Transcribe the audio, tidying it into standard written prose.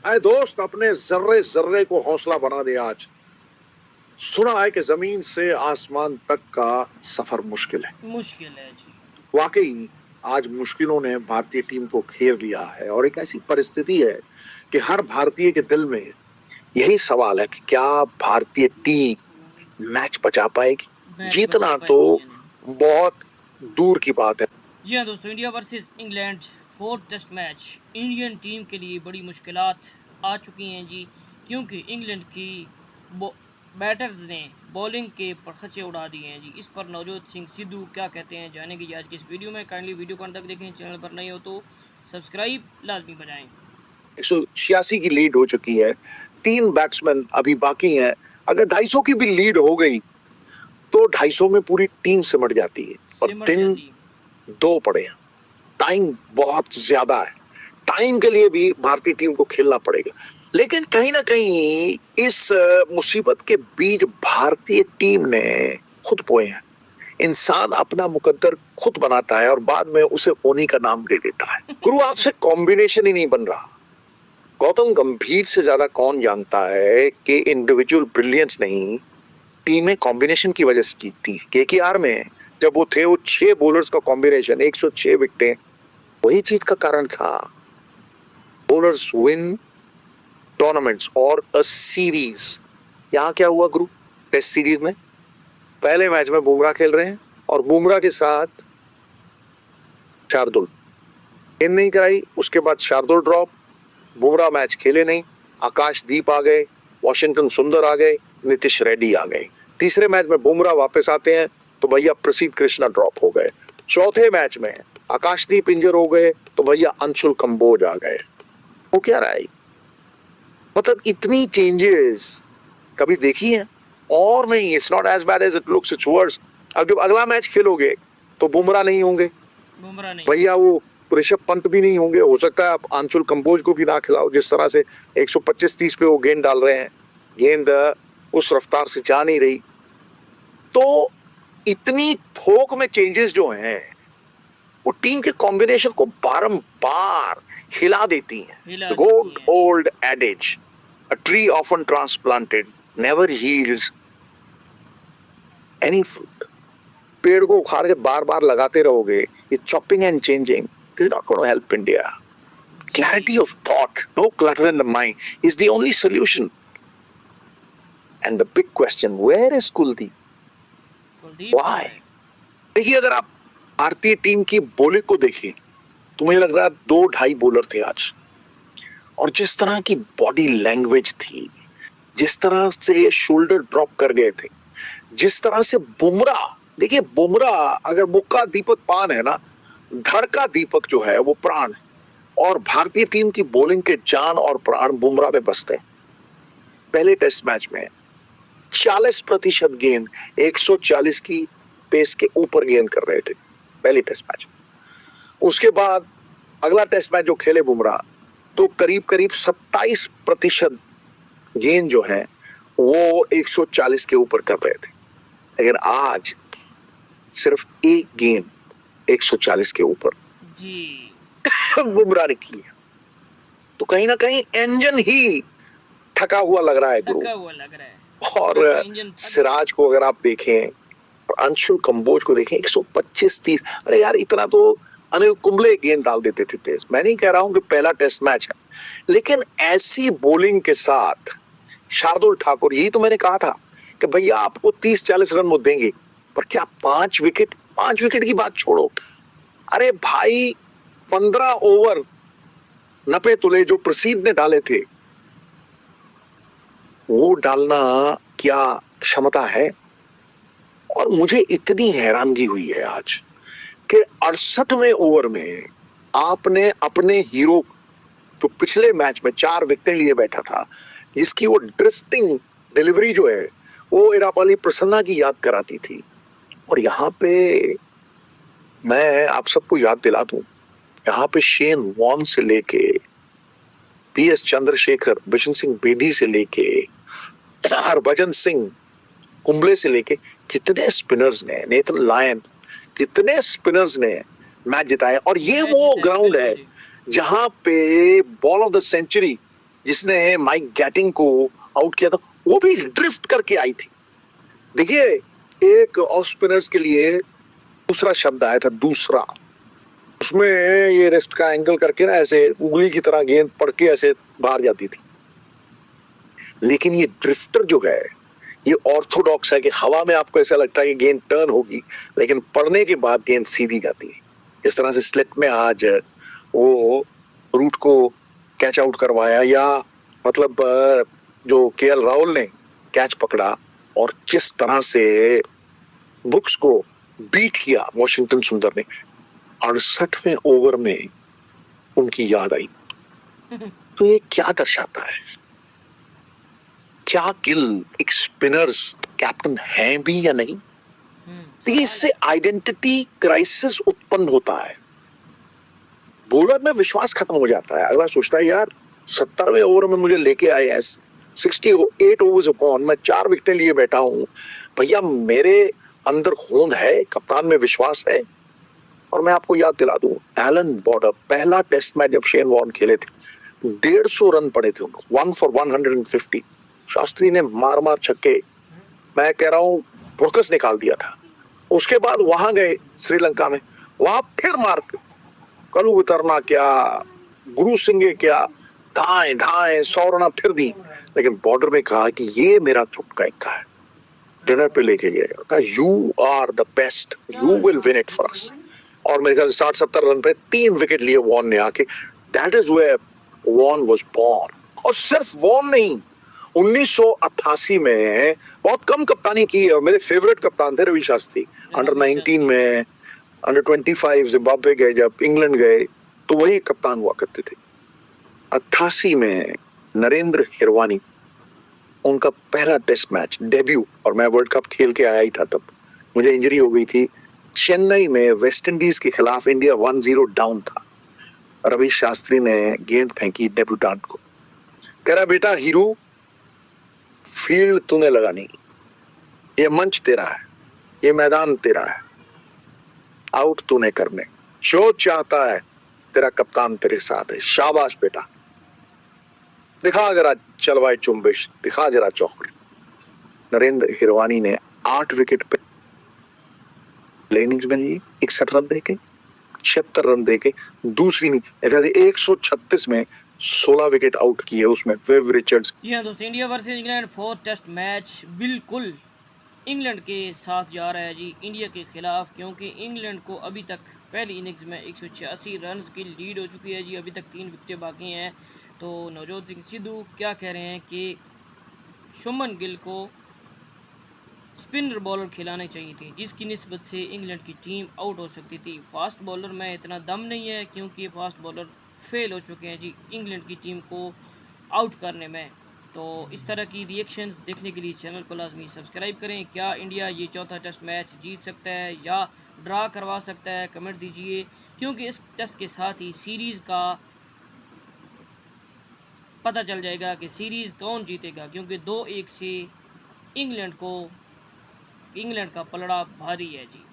अरे दोस्त, अपने जर्रे जर्रे को हौसला बना दे। आज सुना है कि जमीन से आसमान तक का सफर मुश्किल है। मुश्किल है जी। वाकई आज मुश्किलों ने भारतीय टीम को घेर लिया है और एक ऐसी परिस्थिति है कि हर भारतीय के दिल में यही सवाल है कि क्या भारतीय टीम मैच बचा पाएगी। मैच जीतना बचा तो पाएगी या नहीं। बहुत दूर की बात है। जी हाँ दोस्तों, India versus England fourth test match Indian team के लिए बड़ी मुश्किलात आ चुकी हैं जी, क्योंकि इंग्लैंड की बैटर्स ने बॉलिंग के परखचे उड़ा दिए हैं जी। इस पर नवजोत सिंह सिद्धू क्या कहते हैं जानेंगे आज की इस वीडियो में। काइंडली वीडियो को अंत तक देखें, चैनल पर नए हो तो सब्सक्राइब लाजमी बजाएं। 186 की लीड हो चुकी है, 3 बैट्समैन अभी बाकी हैं। अगर 250 की भी लीड हो गई तो 250 में पूरी टीम सिमट जाती है और दिन 2 पड़े हैं। टाइम बहुत ज्यादा है। टाइम के लिए भी भारतीय टीम को खेलना पड़ेगा, लेकिन कहीं ना कहीं इस मुसीबत के बीच भारतीय टीम ने खुद बोए हैं। इंसान अपना मुकद्दर खुद बनाता है और बाद में उसे ओनी का नाम दे देता है। गुरु, आपसे कॉम्बिनेशन ही नहीं बन रहा। गौतम गंभीर से ज्यादा कौन जानता है कि इंडिविजुअल ब्रिलियंस नहीं, टीमें कॉम्बिनेशन की वजह से जीतती। केकेआर में जब वो थे, वो 6 बॉलर्स का कॉम्बिनेशन, 106 विकेटें, वही जीत का कारण था। बॉलर्स विन टूर्नामेंट्स और अ सीरीज। यहां क्या हुआ गुरु? टेस्ट सीरीज में पहले मैच में बुमराह खेल रहे हैं और बुमराह के साथ शार्दुल। गेंद नहीं कराई, उसके बाद शार्दुल ड्रॉप, बुमराह मैच खेले नहीं। आकाशदीप आ गए, वॉशिंगटन सुंदर आ गए, नीतीश रेड्डी आ गए। तीसरे मैच में बुमराह वापस आते हैं तो भैया प्रसिद्ध कृष्णा ड्रॉप हो गए। चौथे मैच में आकाशदीप इंजर हो गए तो भैया अंशुल कंबोज आ गए। वो क्या रहा है? मतलब इतनी चेंजेस कभी देखी है? और नहीं, it's not as bad as it looks, it's worse. अब जब अगला मैच खेलोगे तो बुमराह नहीं होंगे, भैया वो ऋषभ पंत भी नहीं होंगे। हो सकता है आप अंशुल कंबोज को भी ना खिलाओ। जिस तरह से 125-30 पे वो गेंद डाल रहे हैं, गेंद उस रफ्तार से जा नहीं रही। तो इतनी थोक में चेंजेस जो हैं वो टीम के कॉम्बिनेशन को बारंबार हिला देती हैं। The good old adages, a tree often transplanted never yields any fruit. पेड़ को उखाड़ के बार बार लगाते रहोगे, ये chopping and changing is not going to help India. Clarity of thought, no clutter in the mind, is the only solution. And the big question, where is Kuldeep? Why? देखिए, अगर आप भारतीय टीम की बॉलिंग को देखिए तो मुझे लग रहा है 2-2.5 बॉलर थे आज। और जिस तरह की बॉडी लैंग्वेज थी, जिस तरह से शोल्डर ड्रॉप कर गए थे, जिस तरह से बुमराह, देखिए बुमराह अगर मुक्का दीपक पान है ना, धड़ का दीपक जो है वो प्राण है। और भारतीय टीम की बॉलिंग के जान और प्राण बुमराह में बसते हैं। पहले टेस्ट मैच में 40% गेंद 140 की पेस के ऊपर गेंद कर रहे थे पहले टेस्ट मैच। उसके बाद अगला टेस्ट मैच जो खेले बुमराह तो करीब करीब 27% गेंद जो है वो 140 के ऊपर कर रहे थे। लेकिन आज सिर्फ एक गेंद 140 के ऊपर जी बुमराह ने की है। तो कहीं ना कहीं इंजन ही थका हुआ लग रहा है गुरु। और सिराज को अगर आप देखें और अंशुल कंबोज को देखें, 125-30। अरे यार, इतना तो अनिल कुंबले गेंद डाल देते थे तेज। मैं नहीं कह रहा हूं कि पहला टेस्ट मैच है, लेकिन ऐसी बॉलिंग के साथ शार्दुल ठाकुर, यही तो मैंने कहा था कि भैया आपको 30-40 रन वो देंगे, पर क्या 5 विकेट? 5 विकेट की बात छोड़ो। अरे भाई, 15 ओवर 90 तुले जो प्रसिद्ध ने डाले थे, वो डालना क्या क्षमता है? और मुझे इतनी हैरानगी हुई है आज कि 68वें ओवर में आपने अपने हीरो जो पिछले मैच में 4 विकेट लिए बैठा था, जिसकी वो ड्रिफ्टिंग डिलीवरी जो है वो इरापाली प्रसन्ना की याद कराती थी। और यहाँ पे मैं आप सबको याद दिला दूं, यहाँ पे शेन वॉर्न से लेके PS चंद्रशेखर, बिशन सिंह बेदी से लेके हरभजन सिंह कुंबले से लेके कितने स्पिनर्स ने, नेथन लायन, कितने स्पिनर्स ने मैच जिताए। और ये वो ग्राउंड है जहां पे बॉल ऑफ द सेंचुरी जिसने माइक गैटिंग को आउट किया था, वो भी ड्रिफ्ट करके आई थी। देखिए, एक ऑफ स्पिनर्स के लिए दूसरा शब्द आया था, दूसरा। उसमें ये रिस्ट का एंगल करके ना ऐसे उंगली की तरह गेंद पड़ के ऐसे बाहर जाती थी। लेकिन ये ड्रिफ्टर जो है, ये ऑर्थोडॉक्स है कि हवा में आपको ऐसा लगता है कि गेंद टर्न होगी, लेकिन पड़ने के बाद गेंद सीधी जाती है। इस तरह से स्लिट में आज वो रूट को कैच आउट करवाया, या मतलब जो केएल राहुल ने कैच पकड़ा और जिस तरह से बुक्स को बीट किया वॉशिंगटन सुंदर ने, 68वें ओवर में उनकी याद आई। तो ये क्या दर्शाता है? क्या गिल एक स्पिनर्स कैप्टन हैं भी या नहीं? तो इससे आइडेंटिटी क्राइसिस उत्पन्न होता है। बॉलर में विश्वास खत्म हो जाता है। अगला सोचता है यार 70वें ओवर में मुझे लेके आए हैं, 68 ओवर्स अपॉन, मैं 4 विकेटें लिए बैठा हूं, भैया मेरे अंदर होंद है, कप्तान में विश्वास है। और मैं आपको याद दिला दूं, एलन बॉर्डर पहला टेस्ट मैच जब शेन वॉर्न खेले थे, 150 रन पड़े थे उनको, 1 for 150। शास्त्री ने मार मार छक्के, मैं कह रहा हूं भुरकस निकाल दिया था। उसके बाद वहां गए श्रीलंका में, वहां फिर मारते, कलू उतरना क्या, गुरु सिंह क्या, धाएं धाएं 100 रन फिर दी। लेकिन बॉर्डर में कहा कि ये मेरा चुटका इक्का है, डिनर पे लेके गया, you are the best, you will win it for us. और मेरे ख्याल 60-70 रन पे 3 विकेट लिए वॉर्न ने आके। That is where Warne was born. और सिर्फ वॉर्न नहीं, 1988 में बहुत कम कप्तानी की है और मेरे फेवरेट कप्तान थे रवि शास्त्री। अंडर 19 में, अंडर 25 जिम्बाब्वे गए, जब इंग्लैंड गए तो वही कप्तान हुआ करते थे। 88 में नरेंद्र हिरवानी, उनका पहला टेस्ट मैच डेब्यू, और मैं वर्ल्ड कप खेल के आया ही था तब, मुझे इंजरी हो गई थी। चेन्नई में वेस्ट इंडीज के खिलाफ इंडिया 1-0 डाउन था। रवि शास्त्री ने गेंद फेंकी डेब्यूटेंट को, कह रहा बेटा हीरू, फील्ड तूने लगानी, ये मंच तेरा है, ये मैदान तेरा है, आउट तूने करने, जो चाहता है तेरा कप्तान तेरे साथ है, शाबाश बेटा, दिखा जरा चलवाए चुंबिश, दिखा जरा चौकड़ी। नरेंद्र हिरवानी ने 8 विकेट पे इनिंग्स में लिए 61 रन देके, 76 रन देके, दूसरी नहीं 136 में 16 विकेट आउट किए, उसमें विव रिचर्ड्स। जी हाँ दोस्तों, India versus England 4th test match बिल्कुल इंग्लैंड के साथ जा रहा है जी, इंडिया के खिलाफ, क्योंकि इंग्लैंड को अभी तक पहली इनिंग्स में 186 रन की लीड हो चुकी है जी। अभी तक 3 विकेटें बाकी हैं। तो नवजोत सिंह सिद्धू क्या कह रहे हैं कि शुभमन गिल को स्पिनर बॉलर खिलाने चाहिए थे, जिसकी निस्बत से इंग्लैंड की टीम आउट हो सकती थी। फास्ट बॉलर में इतना दम नहीं है, क्योंकि ये फास्ट बॉलर फेल हो चुके हैं जी इंग्लैंड की टीम को आउट करने में। तो इस तरह की रिएक्शंस देखने के लिए चैनल को लाजमी सब्सक्राइब करें। क्या इंडिया ये चौथा टेस्ट मैच जीत सकता है या ड्रा करवा सकता है, कमेंट दीजिए, क्योंकि इस टेस्ट के साथ ही सीरीज़ का पता चल जाएगा कि सीरीज़ कौन जीतेगा, क्योंकि 2-1 से इंग्लैंड का पलड़ा भारी है जी।